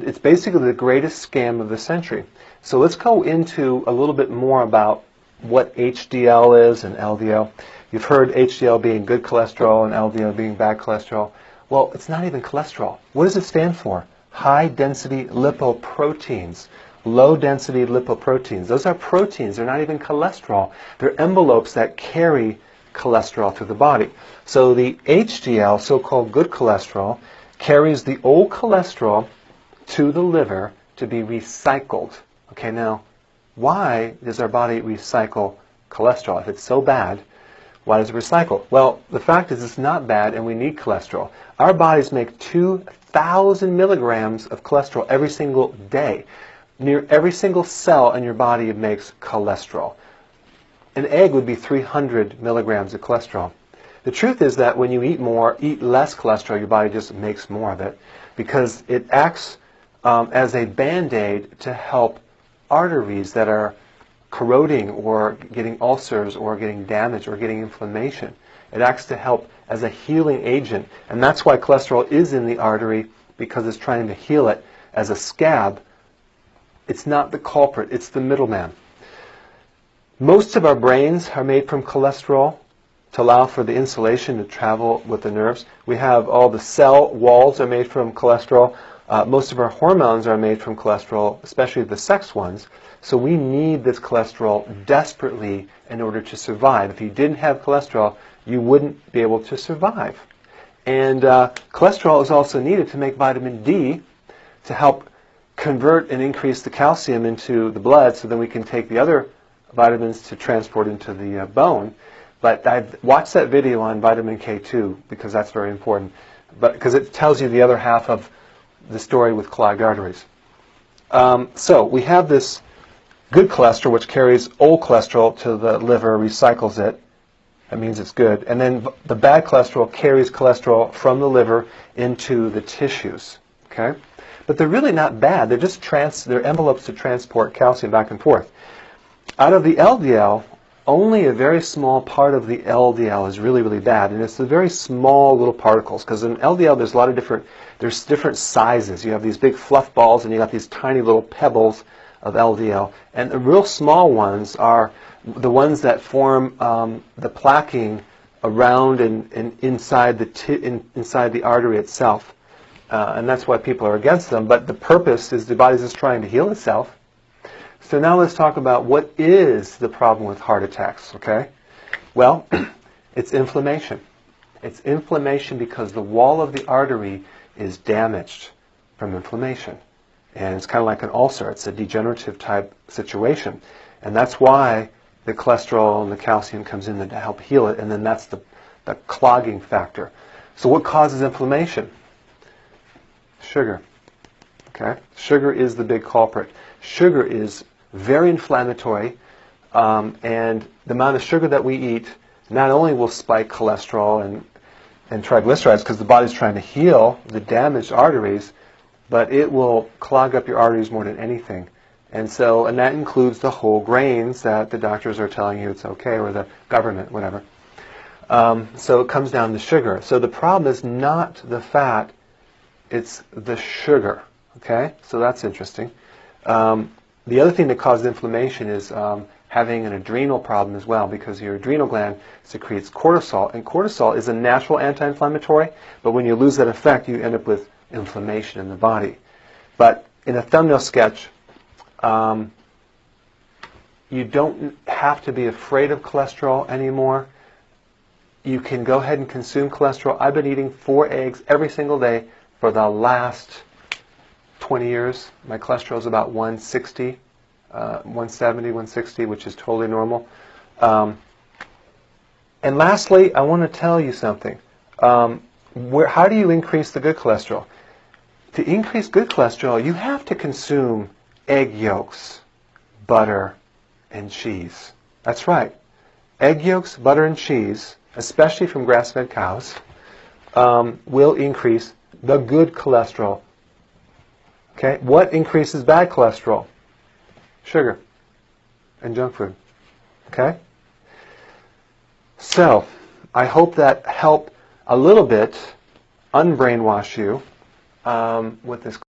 It's basically the greatest scam of the century. So let's go into a little bit more about what HDL is and LDL. You've heard HDL being good cholesterol and LDL being bad cholesterol. Well, it's not even cholesterol. What does it stand for? High density lipoproteins. Low density lipoproteins. Those are proteins. They're not even cholesterol. They're envelopes that carry cholesterol through the body. So the HDL, so-called good cholesterol, carries the old cholesterol to the liver to be recycled. Okay, now, why does our body recycle cholesterol? If it's so bad, why does it recycle? Well, the fact is it's not bad and we need cholesterol. Our bodies make 2,000 milligrams of cholesterol every single day. Near every single cell in your body makes cholesterol. An egg would be 300 milligrams of cholesterol. The truth is that when you eat less cholesterol, your body just makes more of it because it acts as a band-aid to help arteries that are corroding or getting ulcers or getting damaged or getting inflammation. It acts to help as a healing agent, and that's why cholesterol is in the artery, because it's trying to heal it as a scab. It's not the culprit, it's the middleman. Most of our brains are made from cholesterol to allow for the insulation to travel with the nerves. We have all the cell walls are made from cholesterol. Most of our hormones are made from cholesterol, especially the sex ones. So we need this cholesterol desperately in order to survive. If you didn't have cholesterol, you wouldn't be able to survive. And cholesterol is also needed to make vitamin D to help convert and increase the calcium into the blood so then we can take the other vitamins to transport into the bone. But I've watched that video on vitamin K2 because that's very important. But because it tells you the other half of the story with clogged arteries. So we have this good cholesterol which carries old cholesterol to the liver, recycles it. That means it's good. And then the bad cholesterol carries cholesterol from the liver into the tissues. Okay? But they're really not bad. They're just they're envelopes to transport calcium back and forth. Out of the LDL, only a very small part of the LDL is really, really bad, and it's the very small little particles, because in LDL there's a lot of different sizes. You have these big fluff balls, and you got these tiny little pebbles of LDL, and the real small ones are the ones that form the plaquing around and inside the artery itself, and that's why people are against them. But the purpose is the body's just trying to heal itself. So now let's talk about what is the problem with heart attacks, okay? Well, it's inflammation. It's inflammation because the wall of the artery is damaged from inflammation. And it's kind of like an ulcer. It's a degenerative type situation. And that's why the cholesterol and the calcium comes in to help heal it, and then that's the clogging factor. So what causes inflammation? Sugar. Okay? Sugar is the big culprit. Sugar is very inflammatory, and the amount of sugar that we eat not only will spike cholesterol and triglycerides because the body's trying to heal the damaged arteries, but it will clog up your arteries more than anything. And that includes the whole grains that the doctors are telling you it's okay, or the government, whatever. So it comes down to sugar. So the problem is not the fat, it's the sugar. Okay? So that's interesting. The other thing that causes inflammation is having an adrenal problem as well, because your adrenal gland secretes cortisol, and cortisol is a natural anti-inflammatory, but when you lose that effect, you end up with inflammation in the body. But in a thumbnail sketch, you don't have to be afraid of cholesterol anymore. You can go ahead and consume cholesterol. I've been eating 4 eggs every single day for the last 20 years. My cholesterol is about 160, 170, 160, which is totally normal. And lastly, I want to tell you something. How do you increase the good cholesterol? To increase good cholesterol, you have to consume egg yolks, butter, and cheese. That's right. Egg yolks, butter, and cheese, especially from grass-fed cows, will increase the good cholesterol. Okay, what increases bad cholesterol? Sugar and junk food. Okay? So, I hope that helped a little bit unbrainwash you with this